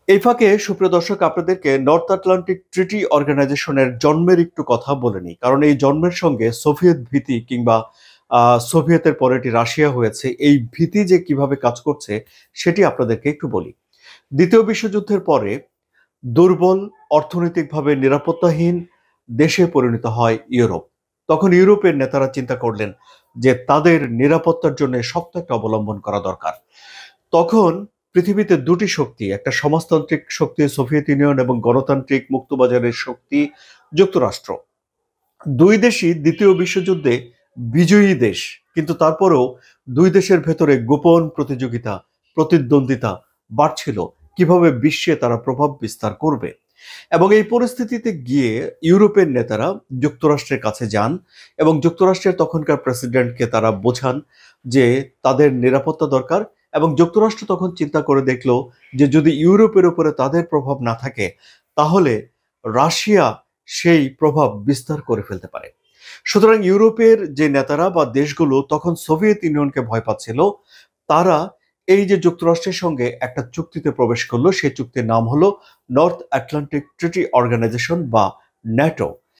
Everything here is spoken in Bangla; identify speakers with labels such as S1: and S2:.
S1: এই ফাঁকে সুপ্রিয় দর্শক আপনাদেরকে নর্থ আটলান্টিক ট্রিটি অর্গানাইজেশনের জন্মের একটু কথা বলে নিই, কারণ এই জন্মের সঙ্গে সোভিয়েত ভীতি কিংবা সোভিয়েতের পরে এটি রাশিয়া হয়েছে, এই ভীতি যে কিভাবে কাজ করছে সেটি আপনাদেরকে একটু বলি। দ্বিতীয় বিশ্বযুদ্ধের পরে দুর্বল, অর্থনৈতিকভাবে নিরাপত্তাহীন দেশে পরিণত হয় ইউরোপ। তখন ইউরোপের নেতারা চিন্তা করলেন যে তাদের নিরাপত্তার জন্য শক্ত একটা অবলম্বন করা দরকার। তখন পৃথিবীতে দুটি শক্তি, একটা সমাজতান্ত্রিক শক্তি সোভিয়েত ইউনিয়ন এবং গণতান্ত্রিক মুক্তবাজারের শক্তি যুক্তরাষ্ট্র। দুই দেশই দ্বিতীয় বিশ্বযুদ্ধে বিজয়ী দেশ, কিন্তু তারপরেও দুই দেশের ভেতরে গোপন প্রতিযোগিতা, প্রতিদ্বন্দ্বিতা বাড়ছিল কিভাবে বিশ্বে তারা প্রভাব বিস্তার করবে। এবং এই পরিস্থিতিতে গিয়ে ইউরোপের নেতারা যুক্তরাষ্ট্রের কাছে যান এবং যুক্তরাষ্ট্রের তখনকার প্রেসিডেন্টকে তারা বোঝান যে তাদের নিরাপত্তা দরকার। এবং যুক্তরাষ্ট্র তখন চিন্তা করে দেখলো যে যদি ইউরোপের উপরে তাদের প্রভাব না থাকে, তাহলে রাশিয়া সেই প্রভাব বিস্তার করে ফেলতে পারে। সুতরাং ইউরোপের যে নেতারা বা দেশগুলো তখন সোভিয়েত ইউনিয়নকে ভয় পাচ্ছিল, তারা এই যে যুক্তরাষ্ট্রের সঙ্গে একটা চুক্তিতে প্রবেশ করলো, সেই চুক্তির নাম হলো নর্থ আটলান্টিক ট্রিটি অর্গানাইজেশন বা ন্যাটো।